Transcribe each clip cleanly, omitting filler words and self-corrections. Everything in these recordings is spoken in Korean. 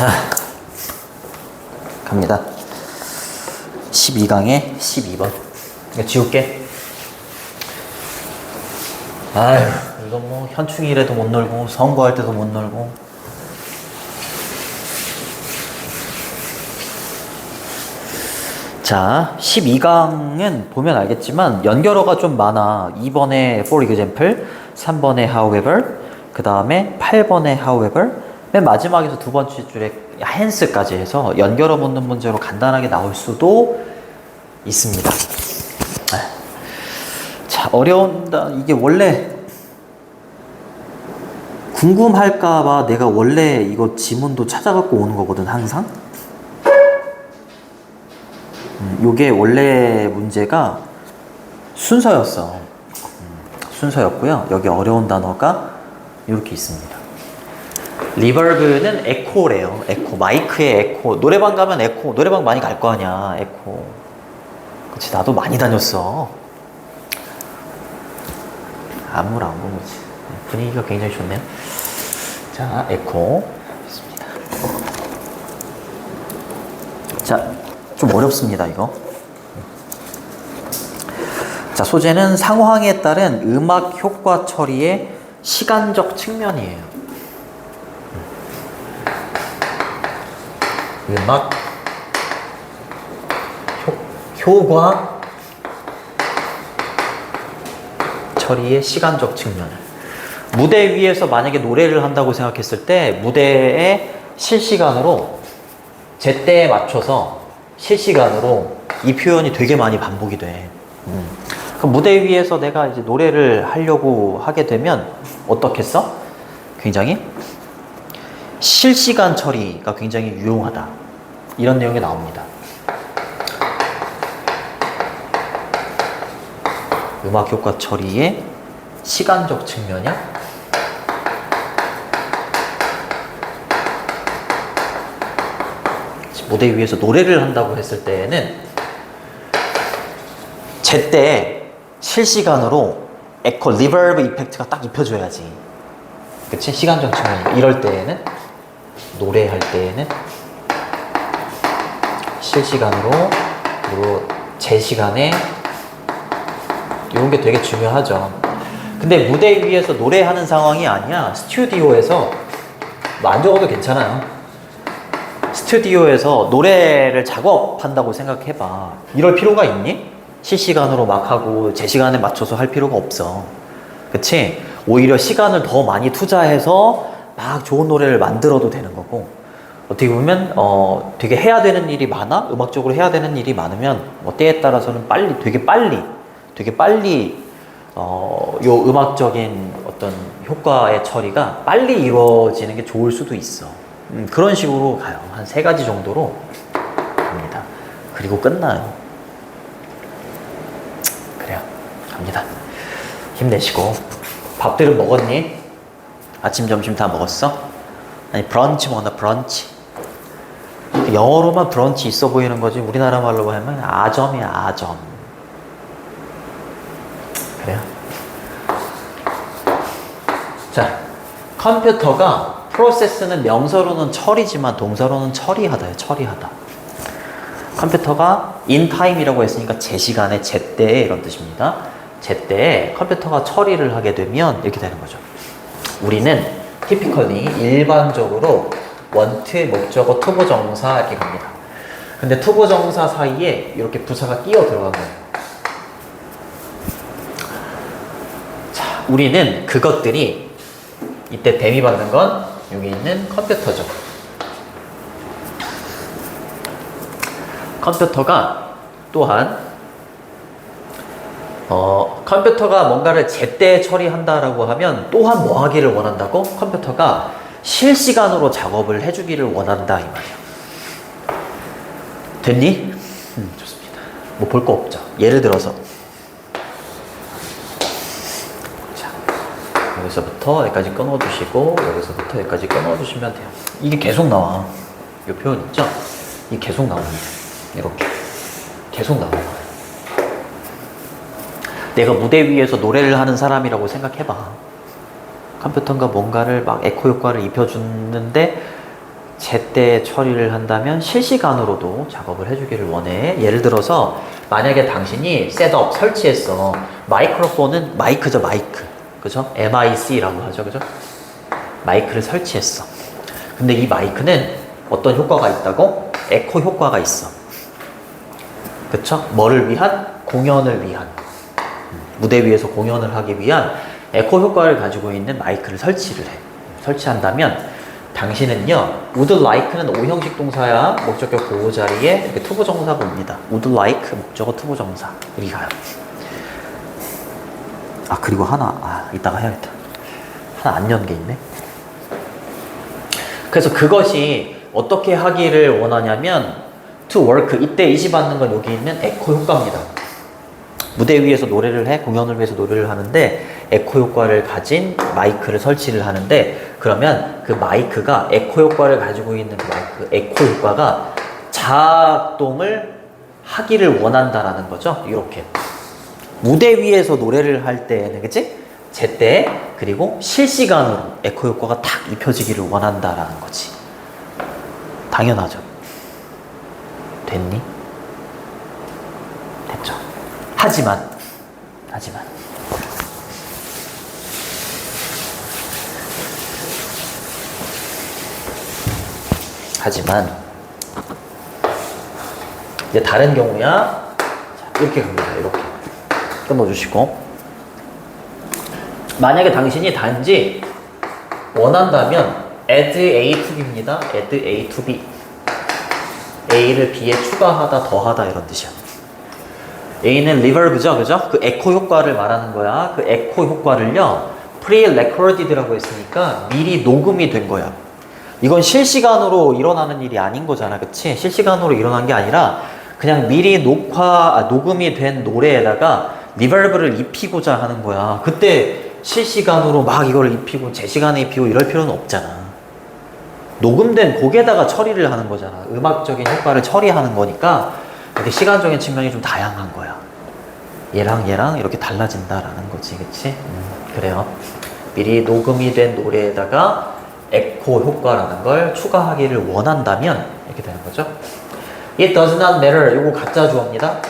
자, 갑니다. 12강에 12번. 이거 지울게. 아휴, 이거 뭐 현충일에도 못 놀고 선거할 때도 못 놀고. 자, 12강은 보면 알겠지만 연결어가 좀 많아. 2번에 for example, 3번에 however, 그 다음에 8번에 however, 맨 마지막에서 두 번째 줄에 hence까지 해서 연결어 묻는 문제로 간단하게 나올 수도 있습니다. 자, 어려운다. 이게 원래 궁금할까봐 내가 원래 이거 지문도 찾아갖고 오는 거거든, 항상. 요게 원래 문제가 순서였어. 순서였고요. 여기 어려운 단어가 이렇게 있습니다. 리버브는 에코래요. 에코. 마이크의 에코. 노래방 가면 에코. 노래방 많이 갈 거 아니야. 에코. 그치, 나도 많이 다녔어. 안무를 안 본 거지. 분위기가 굉장히 좋네요. 자, 에코. 있습니다. 자, 좀 어렵습니다, 이거. 자, 소재는 상황에 따른 음악 효과 처리의 시간적 측면이에요. 음악 효과 처리의 시간적 측면을. 무대 위에서 만약에 노래를 한다고 생각했을 때 무대에 실시간으로 제때에 맞춰서 실시간으로 이 표현이 되게 많이 반복이 돼. 그럼 무대 위에서 내가 이제 노래를 하려고 하게 되면 어떻겠어? 굉장히 실시간 처리가 굉장히 유용하다. 이런 내용이 나옵니다. 음악 효과 처리의 시간적 측면이야? 무대 위에서 노래를 한다고 했을 때에는 제때 실시간으로 에코, 리버브 이펙트가 딱 입혀줘야지. 그치? 시간적 측면. 이럴 때에는, 노래할 때에는 실시간으로, 그리고 제 시간에, 이런 게 되게 중요하죠. 근데 무대 위에서 노래하는 상황이 아니야. 스튜디오에서, 뭐 안 적어도 괜찮아요. 스튜디오에서 노래를 작업한다고 생각해봐. 이럴 필요가 있니? 실시간으로 막 하고 제 시간에 맞춰서 할 필요가 없어. 그치? 오히려 시간을 더 많이 투자해서 막 좋은 노래를 만들어도 되는 거고, 어떻게 보면 되게 해야 되는 일이 많아? 음악적으로 해야 되는 일이 많으면 때에 따라서는 되게 빨리 요 음악적인 어떤 효과의 처리가 빨리 이루어지는 게 좋을 수도 있어. 그런 식으로 가요. 한 3가지 정도로 갑니다. 그리고 끝나요. 그래요. 갑니다. 힘내시고. 밥들은 먹었니? 아침, 점심 다 먹었어? 아니, 브런치 먹나, 브런치? 영어로만 브런치 있어 보이는 거지, 우리나라 말로 하면 아점이야, 아점. 그래요. 자, 컴퓨터가 프로세스는 명사로는 처리지만 동사로는 처리하다요. 처리하다. 컴퓨터가 in time이라고 했으니까 제 시간에, 제때에 이런 뜻입니다. 제때에 컴퓨터가 처리를 하게 되면 이렇게 되는 거죠. 우리는 typically 일반적으로 want, 목적어, 투부정사 이렇게 갑니다. 근데 투부정사 사이에 이렇게 부사가 끼어 들어간 거예요. 자, 우리는 그것들이 이때 대미 받는 건 여기 있는 컴퓨터죠. 컴퓨터가 또한 컴퓨터가 뭔가를 제때 처리한다라고 하면 또한 뭐 하기를 원한다고? 컴퓨터가 실시간으로 작업을 해주기를 원한다 이 말이야. 됐니? 좋습니다. 뭐 볼 거 없죠. 예를 들어서 여기서부터 여기까지 끊어주시고 여기서부터 여기까지 끊어주시면 돼요. 이게 계속 나와. 이 표현 있죠? 이게 계속 나옵니다. 이렇게 계속 나오는 거예요. 내가 무대 위에서 노래를 하는 사람이라고 생각해봐. 컴퓨터가 뭔가를 막 에코 효과를 입혀주는데 제때 처리를 한다면 실시간으로도 작업을 해주기를 원해. 예를 들어서 만약에 당신이 셋업 설치했어. 마이크로폰은 마이크죠, 마이크. 그죠? MIC라고 하죠, 그죠? 마이크를 설치했어. 근데 이 마이크는 어떤 효과가 있다고? 에코 효과가 있어. 그쵸? 뭐를 위한? 공연을 위한. 무대 위에서 공연을 하기 위한 에코 효과를 가지고 있는 마이크를 설치를 해. 설치한다면 당신은요, would like는 O형식 동사야. 목적격 보호 자리에 이렇게 투부정사가 옵니다. would like, 목적어 투부정사. 여기 가요. 아, 그리고 하나, 이따가 해야겠다. 하나 안 연 게 있네. 그래서 그것이 어떻게 하기를 원하냐면, to work, 이때 이시받는 건 여기 있는 에코 효과입니다. 무대 위에서 노래를 해, 공연을 위해서 노래를 하는데 에코 효과를 가진 마이크를 설치를 하는데, 그러면 그 마이크가 에코 효과를 가지고 있는 그 마이크, 에코 효과가 작동을 하기를 원한다라는 거죠. 이렇게 무대 위에서 노래를 할 때는, 그치? 제때, 그리고 실시간으로 에코 효과가 탁 입혀지기를 원한다라는 거지. 당연하죠. 됐니? 됐죠. 하지만 이제 다른 경우야. 자, 이렇게 갑니다. 이렇게 끊어주시고, 만약에 당신이 단지 원한다면 add A to B입니다. add A to B. A를 B에 추가하다, 더하다 이런 뜻이야. A는 reverb죠, 그죠? 그 에코 효과를 말하는 거야. 그 에코 효과를요, pre-recorded라고 했으니까 미리 녹음이 된 거야. 이건 실시간으로 일어나는 일이 아닌 거잖아, 그치? 실시간으로 일어난 게 아니라 그냥 미리 녹음이 된 노래에다가 리버브를 입히고자 하는 거야. 그때 실시간으로 막 이걸 입히고 제 시간에 입히고 이럴 필요는 없잖아. 녹음된 곡에다가 처리를 하는 거잖아. 음악적인 효과를 처리하는 거니까 이렇게 시간적인 측면이 좀 다양한 거야. 얘랑 이렇게 달라진다라는 거지, 그치? 그래요. 미리 녹음이 된 노래에다가 에코 효과라는 걸 추가하기를 원한다면 이렇게 되는 거죠. It does not matter. 요거 가짜 주어입니다.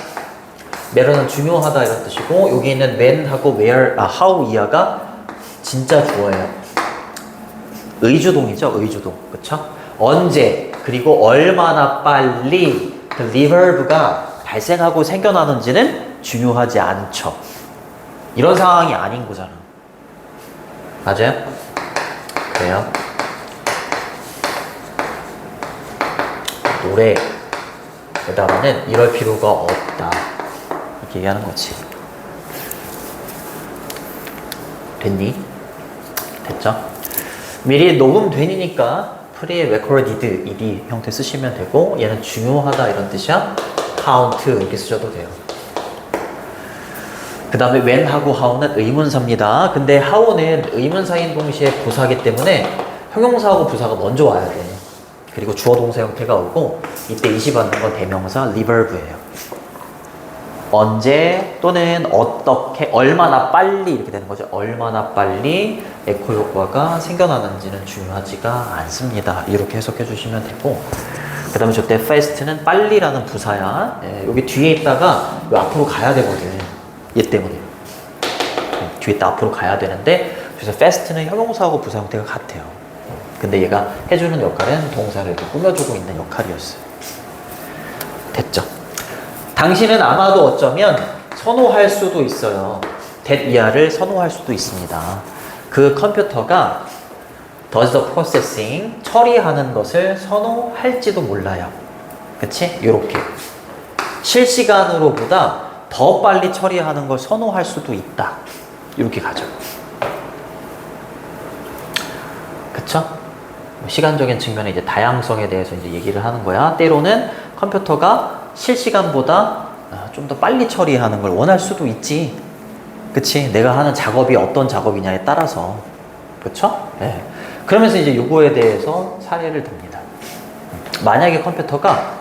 matter는 중요하다 이런 뜻이고, 여기 있는 when하고 where, how 이하가 진짜 주어예요. 의주동이죠, 의주동. 그쵸? 언제, 그리고 얼마나 빨리 그 reverb가 발생하고 생겨나는지는 중요하지 않죠. 이런 상황이 아닌 거잖아. 맞아요? 그래요. 노래에다가는 이럴 필요가 없다. 이렇게 얘기하는 거지. 됐니? 됐죠? 미리 녹음되니까 pre-recorded ed 형태 쓰시면 되고, 얘는 중요하다 이런 뜻이야. count 이렇게 쓰셔도 돼요. 그 다음에 when하고 how는 의문사입니다. 근데 how는 의문사인 동시에 부사기 때문에 형용사하고 부사가 먼저 와야 돼. 그리고 주어 동사 형태가 오고, 이때 이시받는 건 대명사 reverb예요. 언제 또는 어떻게, 얼마나 빨리 이렇게 되는 거죠. 얼마나 빨리 에코 효과가 생겨나는지는 중요하지가 않습니다. 이렇게 해석해 주시면 되고, 그 다음에 저때 fast는 빨리라는 부사야. 여기 뒤에 있다가 요 앞으로 가야 되거든. 얘 때문에. 뒤에 있다 앞으로 가야 되는데, 그래서 fast는 형용사하고 부사 형태가 같아요. 근데 얘가 해주는 역할은 동사를 이렇게 꾸며주고 있는 역할이었어요. 됐죠? 당신은 아마도 어쩌면 선호할 수도 있어요. that 이하를 선호할 수도 있습니다. 그 컴퓨터가 does the processing, 처리하는 것을 선호할지도 몰라요. 그치? 요렇게. 실시간으로보다 더 빨리 처리하는 걸 선호할 수도 있다. 이렇게 가죠. 그쵸? 시간적인 측면에 이제 다양성에 대해서 이제 얘기를 하는 거야. 때로는 컴퓨터가 실시간보다 좀 더 빨리 처리하는 걸 원할 수도 있지. 그치? 내가 하는 작업이 어떤 작업이냐에 따라서. 그쵸? 네. 그러면서 이제 요거에 대해서 사례를 듭니다. 만약에 컴퓨터가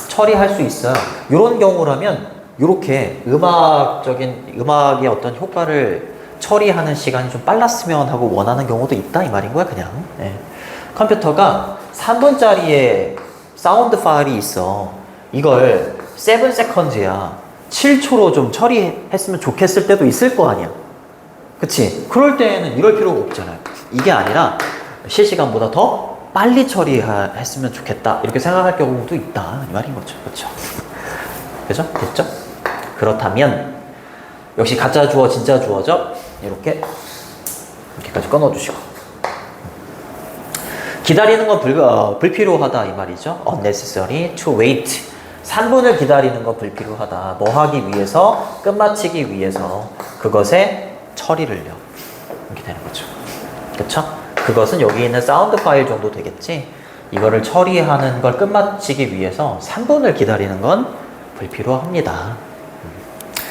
처리할 수 있어요. 요런 경우라면 요렇게 음악의 어떤 효과를 처리하는 시간이 좀 빨랐으면 하고 원하는 경우도 있다 이 말인 거야, 그냥. 네. 컴퓨터가 3분짜리의 사운드 파일이 있어. 이걸 7 seconds야. 7초로 좀 처리했으면 좋겠을 때도 있을 거 아니야. 그치? 그럴 때에는 이럴 필요가 없잖아요. 이게 아니라 실시간보다 더 빨리 처리했으면 좋겠다. 이렇게 생각할 경우도 있다. 이 말인 거죠. 그쵸? 그죠? 됐죠? 그렇다면 역시 가짜 주어, 진짜 주어죠? 이렇게까지 끊어주시고. 기다리는 건 불필요하다 이 말이죠. unnecessary to wait. 3분을 기다리는 건 불필요하다. 뭐 하기 위해서? 끝마치기 위해서 그것의 처리를요. 이렇게 되는 거죠. 그쵸? 그것은 여기 있는 사운드 파일 정도 되겠지? 이거를 처리하는 걸 끝마치기 위해서 3분을 기다리는 건 불필요합니다.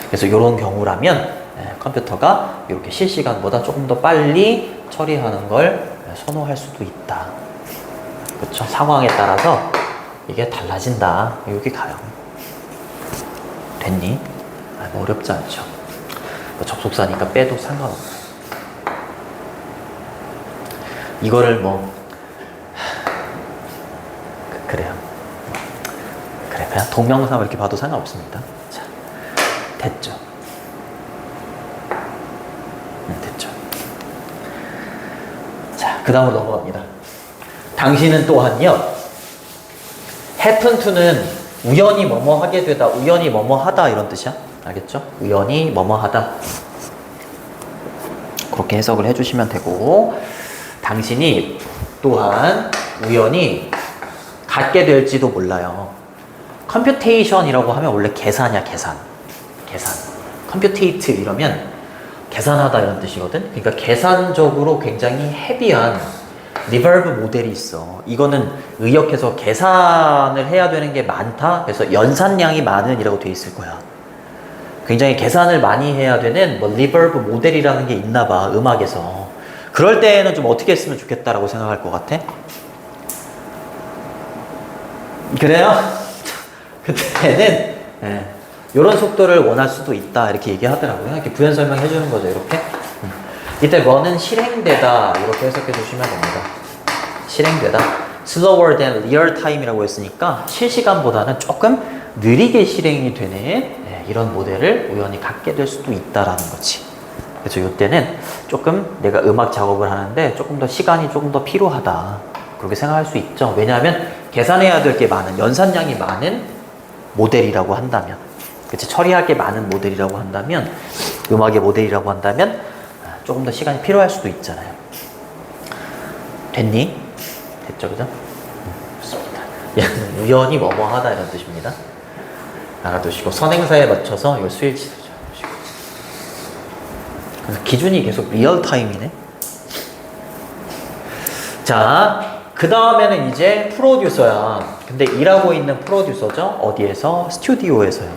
그래서 이런 경우라면 컴퓨터가 이렇게 실시간보다 조금 더 빨리 처리하는 걸 선호할 수도 있다. 그렇죠? 상황에 따라서 이게 달라진다. 여기 가요. 됐니? 뭐 어렵지 않죠. 뭐 접속사니까 빼도 상관없어요. 이거를 뭐 그래요. 그래 그냥 동명상 이렇게 봐도 상관없습니다. 자, 됐죠. 됐죠. 자, 그 다음으로 넘어갑니다. 당신은 또한요. happen to는 우연히 뭐뭐 하게 되다, 우연히 뭐뭐 하다 이런 뜻이야. 알겠죠? 우연히 뭐뭐 하다. 그렇게 해석을 해주시면 되고, 당신이 또한 우연히 갖게 될지도 몰라요. 컴퓨테이션이라고 하면 원래 계산이야, 계산. 컴퓨테이트 이러면 계산하다 이런 뜻이거든. 그러니까 계산적으로 굉장히 헤비한 리버브 모델이 있어. 이거는 의역해서 계산을 해야 되는 게 많다. 그래서 연산량이 많은 이라고 돼 있을 거야. 굉장히 계산을 많이 해야 되는 뭐 리버브 모델이라는 게 있나 봐. 음악에서. 그럴 때는 좀 어떻게 했으면 좋겠다라고 생각할 것 같아? 그래요? 그때는 이런 속도를 원할 수도 있다 이렇게 얘기하더라고요. 이렇게 부연 설명해 주는 거죠. 이렇게. 이때 뭐는 실행되다 이렇게 해석해 주시면 됩니다. 실행되다. slower than real time이라고 했으니까 실시간보다는 조금 느리게 실행이 되는 이런 모델을 우연히 갖게 될 수도 있다라는 거지. 그래서 이때는 조금 내가 음악 작업을 하는데 조금 더 시간이 조금 더 필요하다. 그렇게 생각할 수 있죠. 왜냐하면 계산해야 될 게 많은, 연산량이 많은 모델이라고 한다면, 그치, 처리할 게 많은 모델이라고 한다면, 음악의 모델이라고 한다면 조금 더 시간이 필요할 수도 있잖아요. 됐니? 됐죠, 그죠? 좋습니다. 얘는 우연히 뭐뭐 하다 이런 뜻입니다. 알아두시고 선행사에 맞춰서 이거 스위치 해주시고. 그래서 기준이 계속 리얼타임이네. 자, 그 다음에는 이제 프로듀서야. 근데 일하고 있는 프로듀서죠. 어디에서? 스튜디오에서요.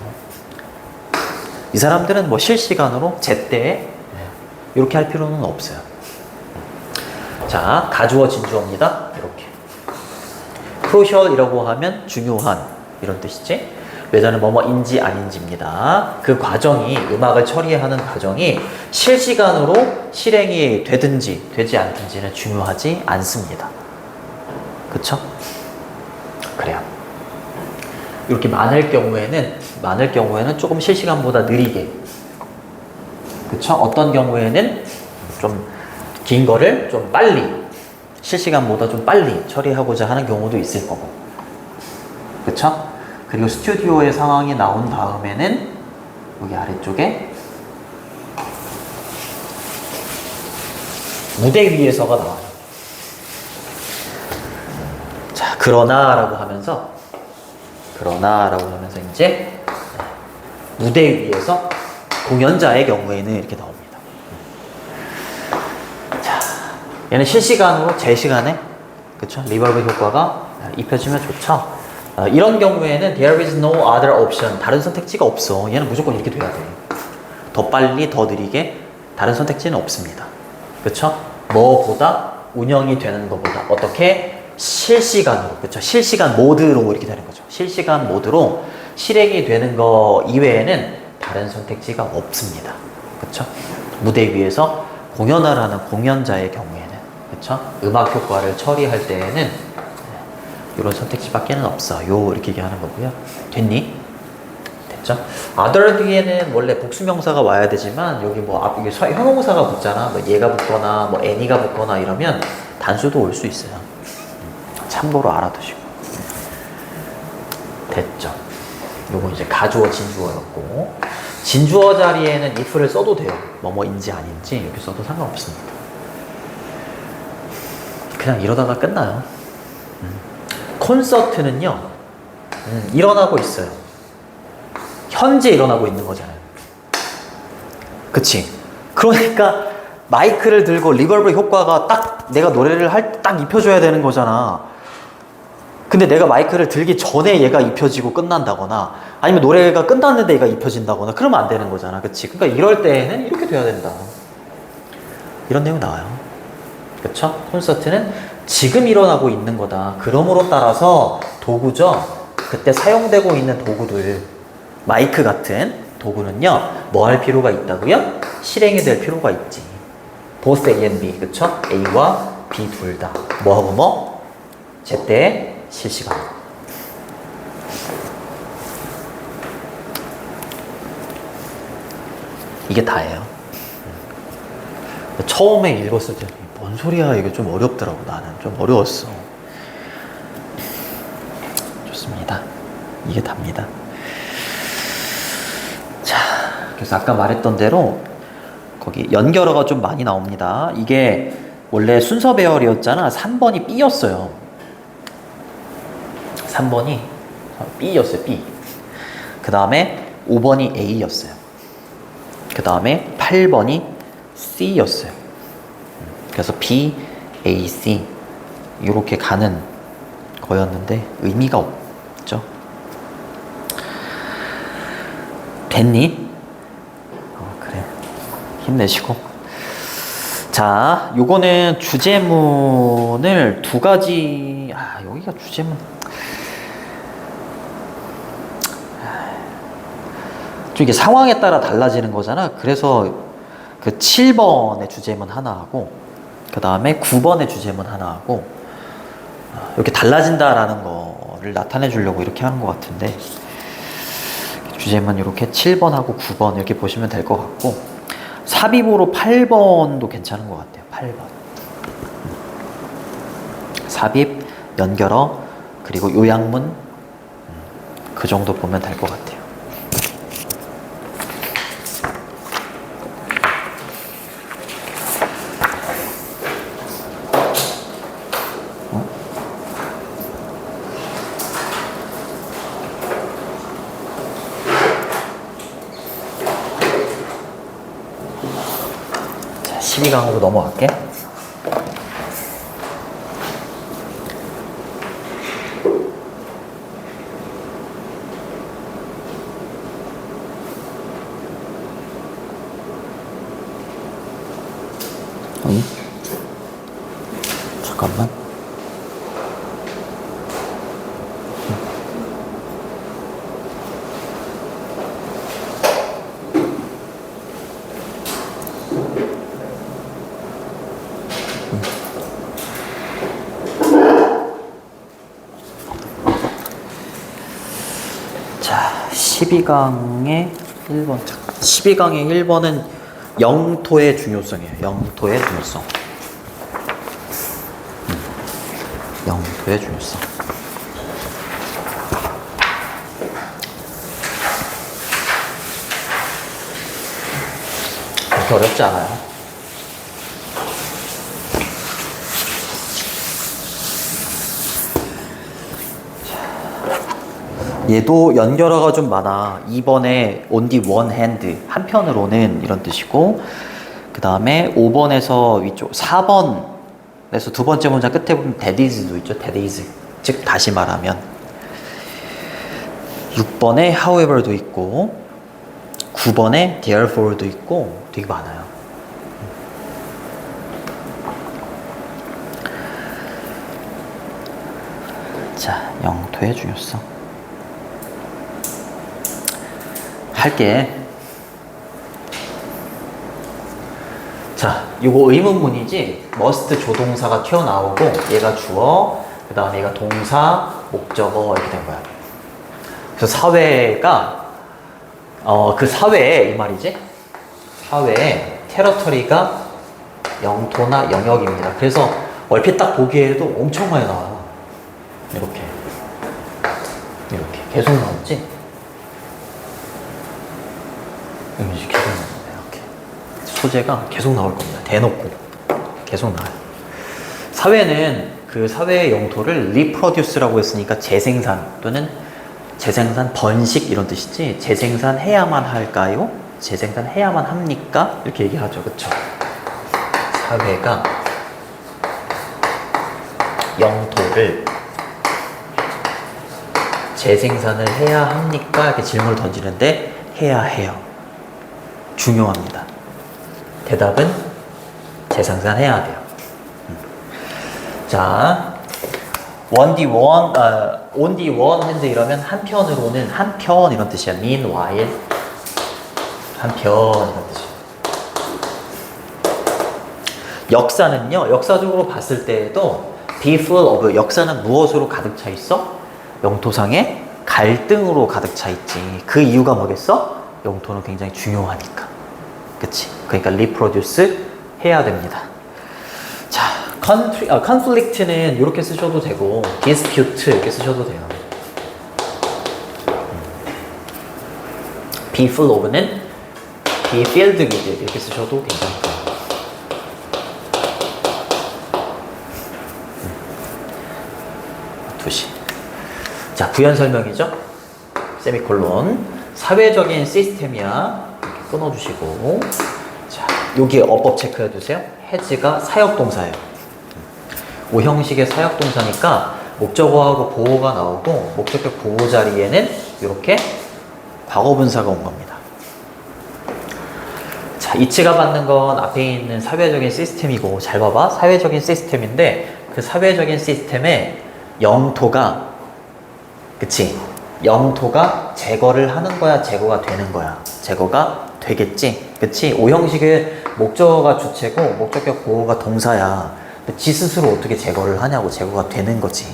이 사람들은 뭐 실시간으로 제때 이렇게 할 필요는 없어요. 자, 가주어 진주어입니다. 이렇게. crucial이라고 하면 중요한 이런 뜻이지. 외자는 뭐뭐인지 아닌지입니다. 그 과정이, 음악을 처리하는 과정이 실시간으로 실행이 되든지 되지 않든지는 중요하지 않습니다. 그쵸? 그래요. 이렇게 많을 경우에는 조금 실시간보다 느리게. 그쵸? 어떤 경우에는 좀 긴 거를 좀 빨리, 실시간보다 좀 빨리 처리하고자 하는 경우도 있을 거고. 그쵸? 그리고 스튜디오의 상황이 나온 다음에는 여기 아래쪽에 무대 위에서가 나와요. 자, 그러나라고 하면서 이제 무대 위에서 공연자의 경우에는 이렇게 나옵니다. 자, 얘는 실시간으로 제 시간에, 그쵸? 리버브 효과가 입혀지면 좋죠. 이런 경우에는 there is no other option. 다른 선택지가 없어. 얘는 무조건 이렇게 돼야 돼. 더 빨리, 더 느리게 다른 선택지는 없습니다. 그쵸? 뭐보다 운영이 되는 것보다 어떻게? 실시간으로. 그쵸? 실시간 모드로 이렇게 되는 거죠. 실시간 모드로 실행이 되는 거 이외에는 다른 선택지가 없습니다. 그쵸? 무대 위에서 공연을 하는 공연자의 경우에는, 그쵸? 음악 효과를 처리할 때에는 이런 선택지밖에는 없어. 요 이렇게 얘기하는 거고요. 됐니? 됐죠? other 뒤에는 원래 복수명사가 와야 되지만 여기 뭐 이게 형용사가 붙잖아. 뭐 얘가 붙거나 뭐 any가 붙거나 이러면 단수도 올 수 있어요. 참고로 알아두시고. 됐죠? 요거 이제 가주어 진주어였고, 진주어 자리에는 if를 써도 돼요. 뭐뭐인지 아닌지 이렇게 써도 상관없습니다. 그냥 이러다가 끝나요. 콘서트는요, 일어나고 있어요. 현재 일어나고 있는 거잖아요. 그치? 그러니까 마이크를 들고 리버브 효과가 딱 내가 노래를 할 때 딱 입혀줘야 되는 거잖아. 근데 내가 마이크를 들기 전에 얘가 입혀지고 끝난다거나 아니면 노래가 끝났는데 얘가 입혀진다거나 그러면 안 되는 거잖아. 그치? 그러니까 이럴 때에는 이렇게 돼야 된다. 이런 내용 나와요. 그쵸? 콘서트는 지금 일어나고 있는 거다. 그러므로 따라서 도구죠. 그때 사용되고 있는 도구들, 마이크 같은 도구는요, 뭐 할 필요가 있다고요? 실행이 될 필요가 있지. both A and B, 그쵸? A와 B 둘 다. 뭐하고 뭐? 제때 실시간. 이게 다예요. 처음에 읽었을 때 뭔 소리야, 이게 좀 어렵더라고. 나는 좀 어려웠어. 좋습니다. 이게 답니다. 자, 그래서 아까 말했던 대로 거기 연결어가 좀 많이 나옵니다. 이게 원래 순서 배열이었잖아. 3번이 B였어요. 3번이 B였어요. B. 그 다음에 5번이 A였어요. 그 다음에 8번이 C였어요. 그래서 B, A, C 이렇게 가는 거였는데 의미가 없죠. 됐니? 그래. 힘내시고. 자, 요거는 주제문을 두 가지. 여기가 주제문. 좀 이게 상황에 따라 달라지는 거잖아. 그래서 그 7번의 주제문 하나 하고, 그 다음에 9번의 주제문 하나 하고, 이렇게 달라진다라는 거를 나타내 주려고 이렇게 하는 것 같은데, 주제문 이렇게 7번하고 9번 이렇게 보시면 될 것 같고, 삽입으로 8번도 괜찮은 것 같아요. 8번. 삽입, 연결어, 그리고 요약문, 그 정도 보면 될 것 같아요. 자, 12강으로 넘어갈게. 잠깐만. 자, 12강의 1번. 12강의 1번은 영토의 중요성이에요. 영토의 중요성. 영토의 중요성. 그렇게 어렵지 않아요. 얘도 연결어가 좀 많아. 2번에 only one hand, 한편으로는 이런 뜻이고, 그 다음에 5번에서 위쪽, 4번에서 두 번째 문장 끝에 보면 that is도 있죠. that is. 즉 다시 말하면 6번에 however도 있고 9번에 therefore도 있고 되게 많아요. 자, 영토의 중요성 할게. 자, 요거 의문문이지. must 조동사가 튀어나오고 얘가 주어, 그 다음에 얘가 동사, 목적어 이렇게 된 거야. 그래서 사회가 그 사회에 이 말이지. 사회에 테러터리가 영토나 영역입니다. 그래서 얼핏 딱 보기에도 엄청 많이 나와요. 이렇게 계속 나오지. 이렇게 계속 나옵니다. 이렇게 소재가 계속 나올 겁니다. 대놓고 계속 나와요. 사회는 그 사회의 영토를 리프로듀스라고 했으니까 재생산 또는 재생산 번식 이런 뜻이지. 재생산해야만 할까요? 재생산해야만 합니까? 이렇게 얘기하죠. 그쵸? 사회가 영토를 재생산을 해야 합니까? 이렇게 질문을 던지는데 해야 해요. 중요합니다. 대답은 재생산해야 돼요. 자, on the one hand 이러면 한편으로는 한편 이런 뜻이야. meanwhile 한편 이런 뜻이야. 역사는요, 역사적으로 봤을 때에도 be full of 역사는 무엇으로 가득 차 있어? 영토상의 갈등으로 가득 차 있지. 그 이유가 뭐겠어? 영토는 굉장히 중요하니까. 그치? 그러니까 reproduce 해야 됩니다. 자, conflict는 이렇게 쓰셔도 되고 dispute 이렇게 쓰셔도 돼요. be full of는 be filled with 이렇게 쓰셔도 괜찮고요. 두시. 자, 부연 설명이죠. 세미콜론. 사회적인 시스템이야. 이렇게 끊어주시고. 자, 여기 어법 체크해 주세요. has가 사역동사예요. 오형식의 사역동사니까 목적어하고 보호가 나오고 목적격 보호 자리에는 이렇게 과거분사가 온 겁니다. 자, 이치가 받는 건 앞에 있는 사회적인 시스템이고, 잘 봐봐. 사회적인 시스템인데 그 사회적인 시스템에 영토가, 그치? 영토가 제거를 하는 거야, 제거가 되는 거야? 제거가 되겠지? 그치? 오형식의 목적어가 주체고 목적격 보호가 동사야. 근데 지 스스로 어떻게 제거를 하냐고. 제거가 되는 거지.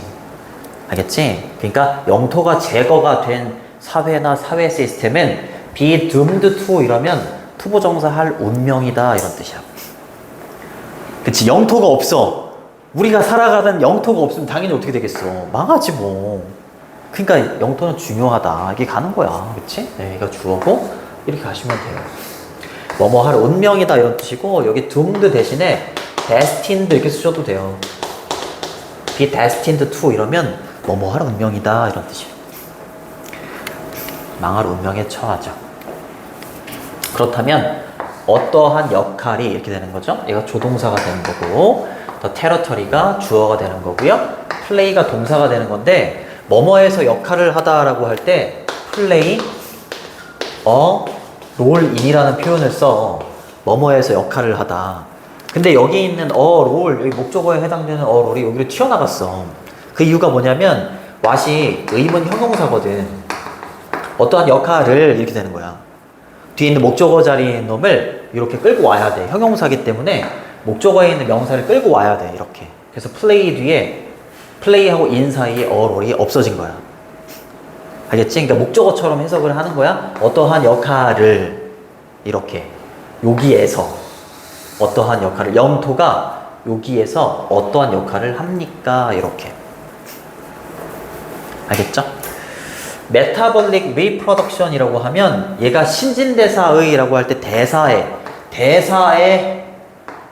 알겠지? 그러니까 영토가 제거가 된 사회나 사회 시스템은 be doomed to 이러면 투부정사 할 운명이다 이런 뜻이야. 그치? 영토가 없어. 우리가 살아가던 영토가 없으면 당연히 어떻게 되겠어? 망하지 뭐. 그러니까 영토는 중요하다. 이게 가는 거야. 그치? 네, 이거 주어고 이렇게 가시면 돼요. 뭐뭐 할 운명이다 이런 뜻이고, 여기 doomed 대신에 destined 이렇게 쓰셔도 돼요. be destined to 이러면 뭐뭐 할 운명이다 이런 뜻이에요. 망할 운명에 처하죠. 그렇다면 어떠한 역할이 이렇게 되는 거죠? 얘가 조동사가 되는 거고, 더 테러터리가 주어가 되는 거고요. 플레이가 동사가 되는 건데, 뭐뭐에서 역할을 하다라고 할 때 플레이 롤인이라는 표현을 써. 뭐뭐에서 역할을 하다. 근데 여기 있는 롤, 여기 목적어에 해당되는 롤이 여기로 튀어나갔어. 그 이유가 뭐냐면 what이 의문 형용사거든. 어떠한 역할을 이렇게 되는 거야. 뒤에 있는 목적어 자리에 있는 놈을 이렇게 끌고 와야 돼. 형용사기 때문에 목적어에 있는 명사를 끌고 와야 돼. 이렇게. 그래서 플레이 뒤에 플레이하고 인 사이에 롤이 없어진 거야. 알겠지? 그러니까 목적어처럼 해석을 하는 거야. 어떠한 역할을 이렇게 여기에서 어떠한 역할을, 영토가 여기에서 어떠한 역할을 합니까? 이렇게. 알겠죠? 메타볼릭 리프로덕션이라고 하면 얘가 신진대사의라고 할 때 대사의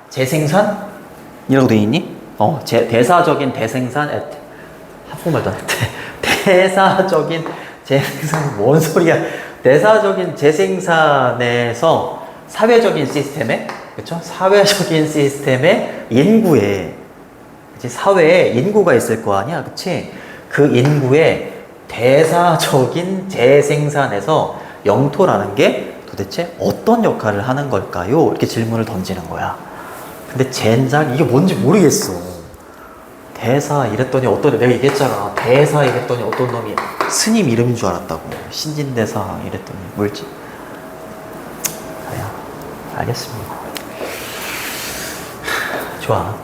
재생산이라고 돼 있니? 대사적인 대생산, 한국말도 안 했대. 대사적인 재생산, 뭔 소리야? 대사적인 재생산에서 사회적인 시스템에, 그쵸? 사회적인 시스템의 인구에, 그치? 사회에 인구가 있을 거 아니야, 그치? 그 인구의 대사적인 재생산에서 영토라는 게 도대체 어떤 역할을 하는 걸까요? 이렇게 질문을 던지는 거야. 근데 젠장 이게 뭔지 모르겠어. 대사 이랬더니 어떤, 내가 얘기했잖아. 대사 이랬더니 어떤 놈이 스님 이름인 줄 알았다고. 신진대사 이랬더니 뭘지? 그래요. 알겠습니다. 좋아.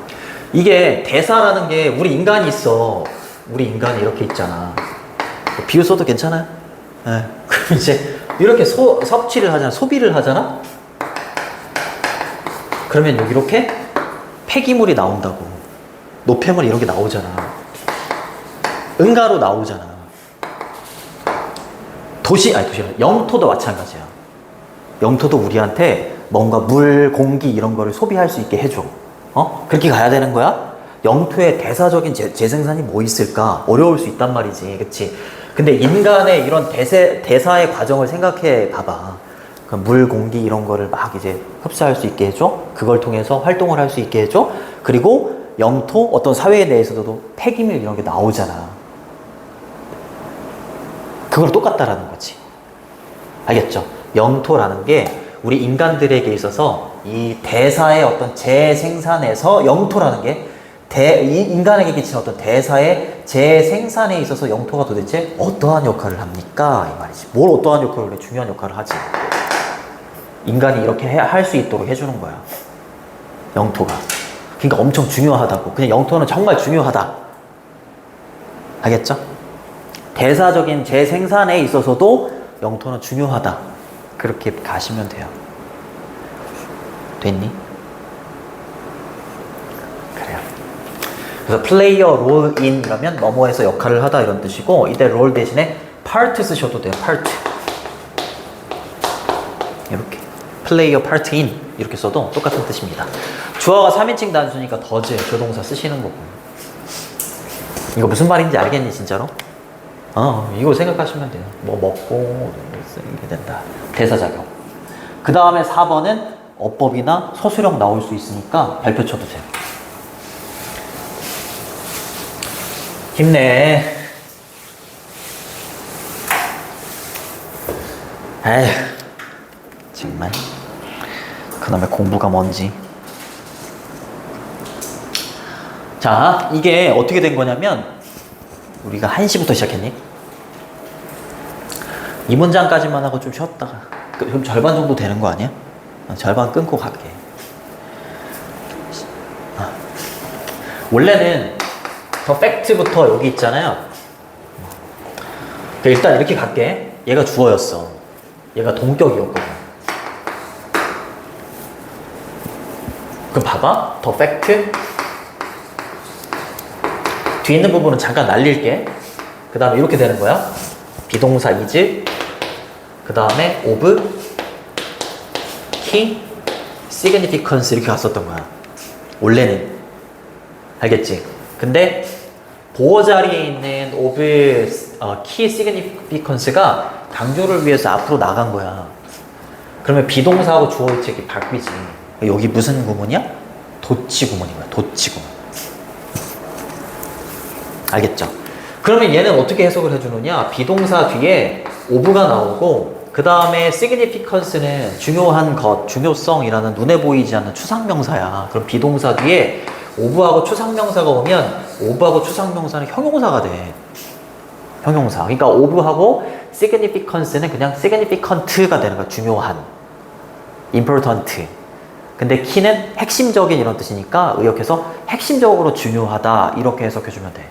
이게 대사라는 게 우리 인간이 있어. 우리 인간이 이렇게 있잖아. 비유 써도 괜찮아요? 네. 그럼 이제 이렇게 섭취를 하잖아. 소비를 하잖아? 그러면 여기 이렇게 폐기물이 나온다고. 노폐물 이런 게 나오잖아. 응가로 나오잖아. 영토도 마찬가지야. 영토도 우리한테 뭔가 물, 공기 이런 거를 소비할 수 있게 해줘. 그렇게 가야 되는 거야? 영토에 대사적인 재생산이 뭐 있을까? 어려울 수 있단 말이지. 그치? 근데 인간의 이런 대사의 과정을 생각해 봐봐. 그 물, 공기 이런 거를 막 이제 흡수할 수 있게 해줘. 그걸 통해서 활동을 할 수 있게 해줘. 그리고 영토, 어떤 사회에 대해서도 폐기물 이런 게 나오잖아. 그걸 똑같다라는 거지. 알겠죠? 영토라는 게 우리 인간들에게 있어서 이 대사의 어떤 재생산에서 영토라는 게 이 인간에게 끼치는 어떤 대사의 재생산에 있어서 영토가 도대체 어떠한 역할을 합니까? 이 말이지. 뭘 어떠한 역할을 해? 중요한 역할을 하지. 인간이 이렇게 할 수 있도록 해주는 거야. 영토가. 그러니까 엄청 중요하다고. 그냥 영토는 정말 중요하다. 알겠죠? 대사적인 재생산에 있어서도 영토는 중요하다. 그렇게 가시면 돼요. 됐니? 그래요. 그래서 play a role in 이라면 뭐뭐에서 역할을 하다 이런 뜻이고, 이때 role 대신에 part 쓰셔도 돼요. part. 이렇게 play a part in 이렇게 써도 똑같은 뜻입니다. 주어가 3인칭 단수니까 does 조동사 쓰시는 거고. 이거 무슨 말인지 알겠니 진짜로? 이거 생각하시면 돼요. 뭐 먹고 이렇게 된다. 대사작용. 그 다음에 4번은 어법이나 서술형 나올 수 있으니까 발표 쳐두세요. 힘내. 에휴, 정말. 그놈의 공부가 뭔지. 자, 이게 어떻게 된 거냐면 우리가 1시부터 시작했니? 이 문장까지만 하고 좀 쉬었다가 그럼 절반 정도 되는 거 아니야? 절반 끊고 갈게. 원래는 더 팩트부터 여기 있잖아요. 일단 이렇게 갈게. 얘가 주어였어. 얘가 동격이었거든. 그럼 봐봐. 더 팩트. 뒤에 있는 부분은 잠깐 날릴게. 그 다음에 이렇게 되는 거야. 비동사 is, 그 다음에 of, key, significance 이렇게 갔었던 거야. 원래는. 알겠지? 근데 보어 자리에 있는 of, key, significance가 강조를 위해서 앞으로 나간 거야. 그러면 비동사하고 주어 위치가 바뀌지. 여기 무슨 구문이야? 도치 구문인 거야. 도치 구문. 알겠죠? 그러면 얘는 어떻게 해석을 해주느냐? 비동사 뒤에 of가 나오고 그 다음에 significance는 중요한 것, 중요성이라는 눈에 보이지 않는 추상명사야. 그럼 비동사 뒤에 of하고 추상명사가 오면 of하고 추상명사는 형용사가 돼. 형용사. 그러니까 of하고 significance는 그냥 significant가 되는 거야. 중요한. important. 근데 key는 핵심적인 이런 뜻이니까 의역해서 핵심적으로 중요하다 이렇게 해석해주면 돼.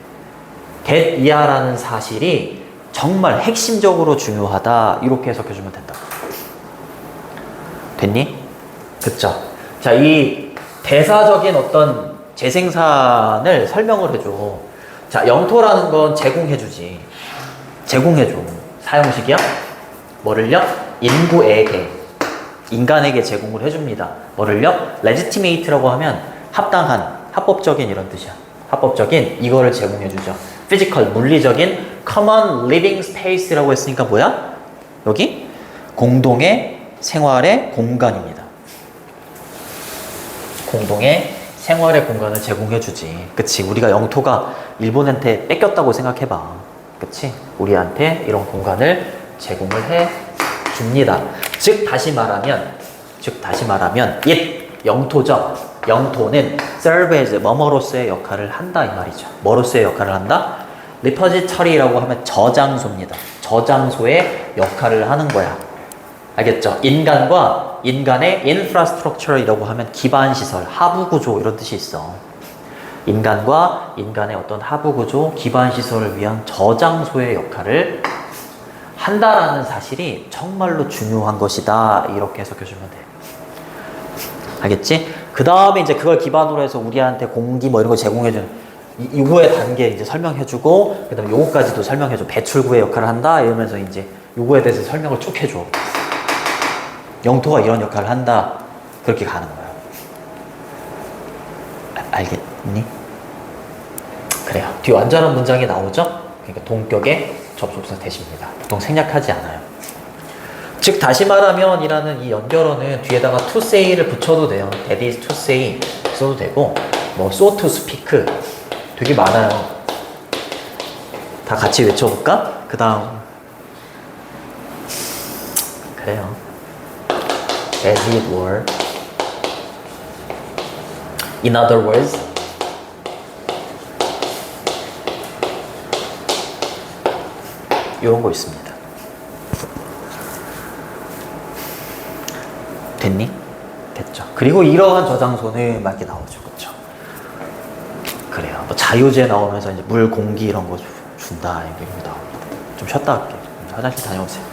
get 이하라는 사실이 정말 핵심적으로 중요하다 이렇게 해석해주면 된다. 됐니? 그쵸? 자, 이 대사적인 어떤 재생산을 설명을 해줘. 자, 영토라는 건 제공해주지. 제공해줘. 사용식이야? 뭐를요? 인구에게, 인간에게 제공을 해줍니다. 뭐를요? legitimate라고 하면 합당한, 합법적인 이런 뜻이야. 합법적인 이거를 제공해주죠. physical, 물리적인 common living space라고 했으니까 뭐야? 여기 공동의 생활의 공간입니다. 공동의 생활의 공간을 제공해주지. 그치? 우리가 영토가 일본한테 뺏겼다고 생각해봐. 그치? 우리한테 이런 공간을 제공을 해줍니다. 즉 다시 말하면 이 영토적, 영토는 serve as 뭐뭐로서의 역할을 한다 이 말이죠. 뭐로서의 역할을 한다? repository라고 하면 저장소입니다. 저장소의 역할을 하는 거야. 알겠죠? 인간과 인간의 infrastructure이라고 하면 기반시설, 하부구조 이런 뜻이 있어. 인간과 인간의 어떤 하부 구조, 기반 시설을 위한 저장소의 역할을 한다라는 사실이 정말로 중요한 것이다. 이렇게 해석해 주면 돼. 알겠지? 그 다음에 이제 그걸 기반으로 해서 우리한테 공기 뭐 이런 거 제공해주는 요거의 단계 이제 설명해주고, 그 다음에 요거까지도 설명해줘. 배출구의 역할을 한다. 이러면서 이제 요거에 대해서 설명을 쭉 해줘. 영토가 이런 역할을 한다. 그렇게 가는 거야. 알겠니? 그래요. 뒤에 완전한 문장이 나오죠? 그러니까 동격의 접속사 대시입니다. 보통 생략하지 않아요. 즉 다시 말하면 이라는 이 연결어는 뒤에다가 to say를 붙여도 돼요. that is to say 써도 되고, 뭐 so to speak 되게 많아요. 다 같이 외쳐볼까? 그 다음 그래요. as it were, in other words, 이런 거 있습니다. 됐니? 됐죠. 그리고 이러한 저장소는 막 이렇게 나오죠. 그쵸? 그래요. 뭐 자유제 나오면서 이제 물, 공기 이런 거 준다. 이런 게 나옵니다. 좀 쉬었다 할게요. 화장실 다녀오세요.